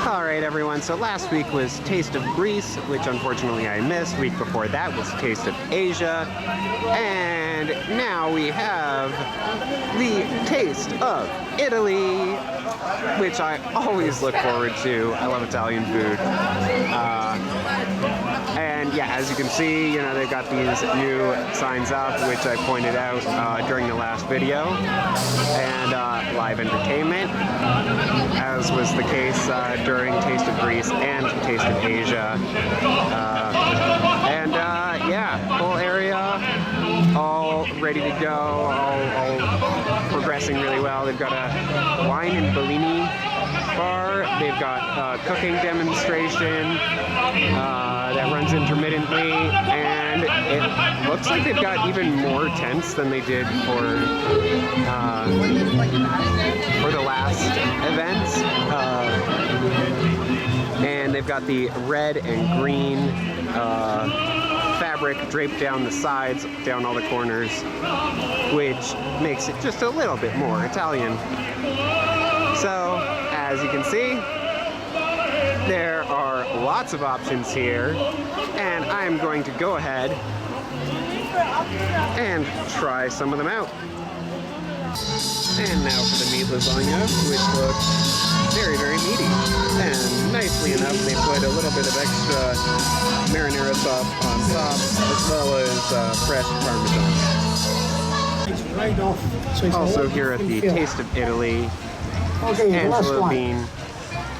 Alright everyone, so last week was Taste of Greece, which unfortunately I missed. Week before that was Taste of Asia. And now we have the Taste of Italy, which I always look forward to. I love Italian food. And yeah, as you can see, you know, they've got these new signs up, which I pointed out during the last video. And live entertainment, as was the case during Taste of Greece and Taste of Asia. Yeah, whole area all ready to go, all progressing really well. They've got a wine and Bellini bar. They've got a cooking demonstration that runs intermittently, and it looks like they've got even more tents than they did for the last events. And they've got the red and green fabric draped down the sides, down all the corners, which makes it just a little bit more Italian. So, as you can see, there are lots of options here, and I'm going to go ahead and try some of them out. And now for the meat lasagna, which looks very, very meaty. And nicely enough, they put a little bit of extra marinara sauce on top, as well as fresh Parmesan. Right off. So also here at the Taste of Italy, Angela Bean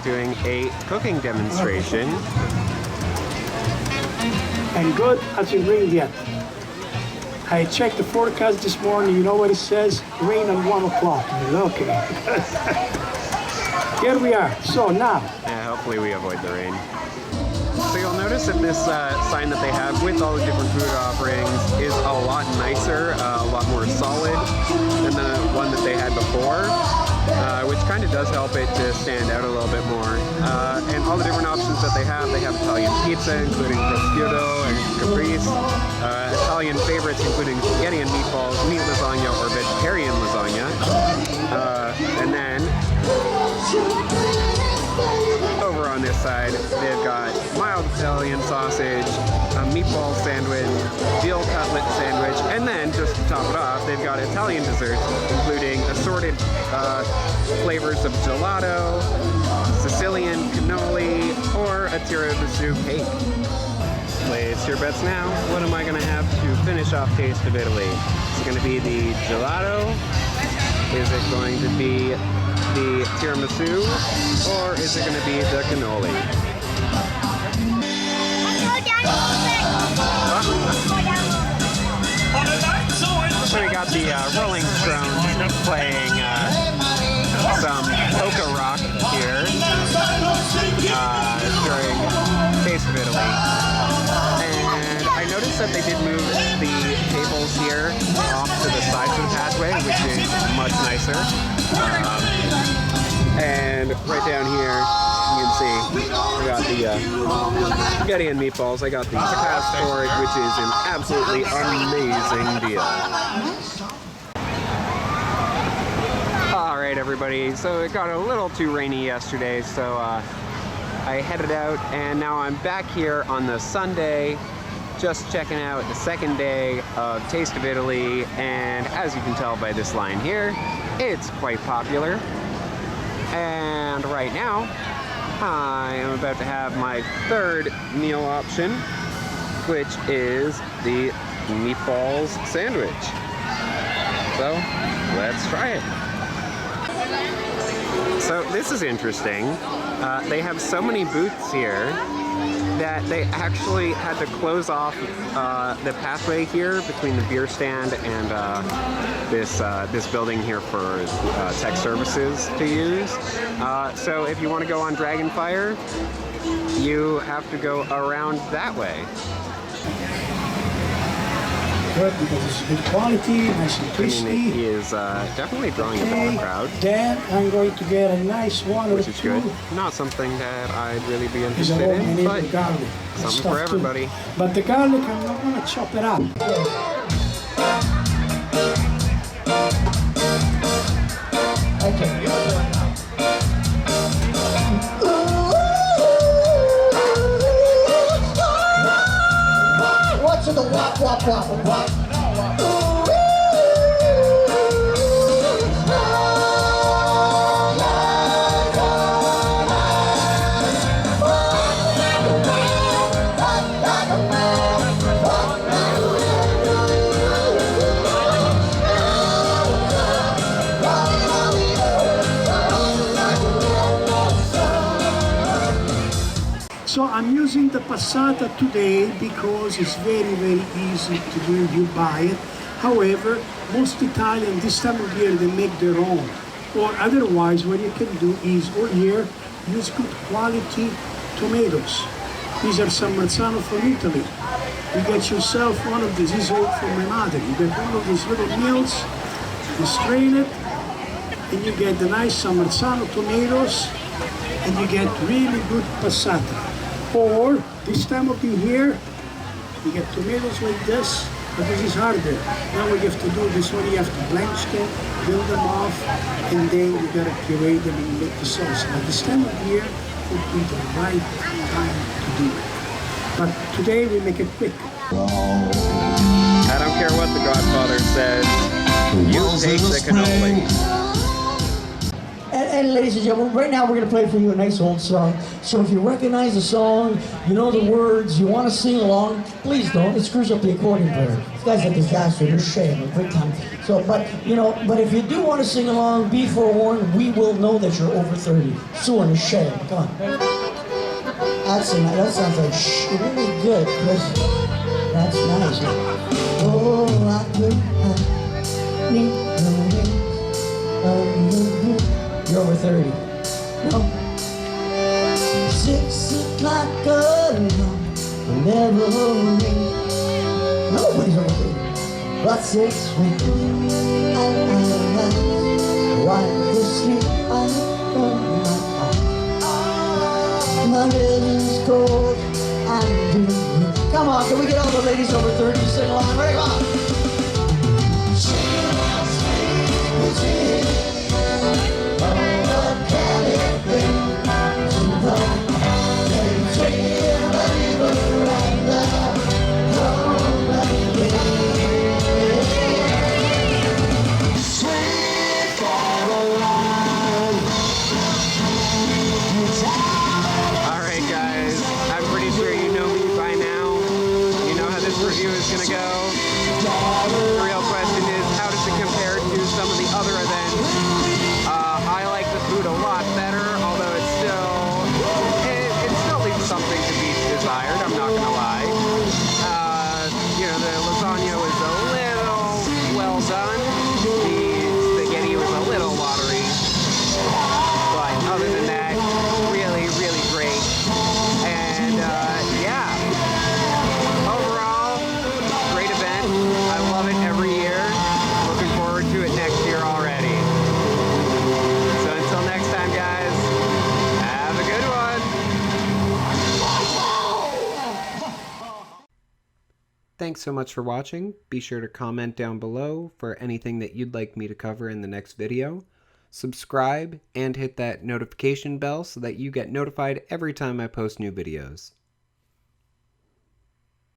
doing a cooking demonstration. And good as ingredient. I checked the forecast this morning. You know what it says? Rain at 1 o'clock. Okay. Here we are. So now. Yeah, hopefully we avoid the rain. So you'll notice that this sign that they have with all the different food offerings is a lot nicer, a lot more solid than the one that they had before, which kind of does help it to stand out a little bit more. And all the different options that they have Italian pizza, including prosciutto and caprese, Italian favorites, including spaghetti and meatballs, meat lasagna or vegetarian lasagna, and then over on this side, they've got mild Italian sausage, a meatball sandwich, veal cutlet sandwich, and then, just to top it off, they've got Italian desserts, including assorted flavors of gelato, Sicilian cannoli, or a tiramisu cake. Place your bets now. What am I going to have to finish off Taste of Italy? Is it going to be the gelato? Is it going to be the tiramisu, or is it going to be the cannoli? So we got the Rolling Stones playing some polka rock here during Taste of Italy. And I noticed that they did move the tables here off to the sides of the pathway, which is much nicer. And right down here, you can see, we got the spaghetti and meatballs. I got the passport, which is an absolutely amazing deal. Alright everybody, so it got a little too rainy yesterday, so I headed out, and now I'm back here on the Sunday, just checking out the second day of Taste of Italy, and as you can tell by this line here, it's quite popular. And right now, I am about to have my third meal option, which is the meatballs sandwich. So, let's try it. So this is interesting. They have so many booths here that they actually had to close off the pathway here between the beer stand and this building here for tech services to use. So if you want to go on Dragonfire, you have to go around that way. Good, because it's good quality, nice and crispy. I mean, he is definitely drawing a bit of a crowd. Then I'm going to get a nice one which or is two. good. Not something that I'd really be interested in, but something for everybody. Too. But the garlic, I'm not going to chop it up. Okay. So I'm using the passata today because it's very, very easy to do. You buy it. However, most Italian this time of year they make their own. Or otherwise, what you can do is all year use good quality tomatoes. These are San Marzano from Italy. You get yourself one of these. This is all from my mother. You get one of these little meals. You strain it, and you get the nice San Marzano tomatoes, and you get really good passata. Or this time of the year, you get tomatoes like this, but this is harder. Now what you have to do, this one you have to blanch them, build them off, and then you gotta puree them and make the sauce. Now this time of year would be the right time to do it. But today we make it quick. I don't care what the Godfather says. You take the cannoli. And ladies and gentlemen, right now we're going to play for you a nice old song. So if you recognize the song, you know the words, you want to sing along, please don't. It screws up the accordion player. This guy's a disaster. They're shame. A great time. So, but if you do want to sing along, be forewarned. We will know that you're over 30. Soon, a shame. Come on. That sounds like really good, Chris. That's nice. Oh, I could need You're over 30. No. 6 o'clock alarm will never ring. Nobody's over 30. But 6 rings. Wipe the sleep out of my eyes. My rhythm's cold. I'm doing. Come on, can we get all the ladies over 30 to sing along? Right on. Review is going to go. The real question is, how does it compare to some of the other events? I like the food a lot better, although it still leaves something to be desired, I'm not going to lie. The lasagna was a little well done. The spaghetti was a little watery. But other than that, really, really great. And yeah. Overall, great event. I love it every year. Looking forward to it next year already. So until next time, guys, have a good one. Thanks so much for watching. Be sure to comment down below for anything that you'd like me to cover in the next video. Subscribe and hit that notification bell so that you get notified every time I post new videos.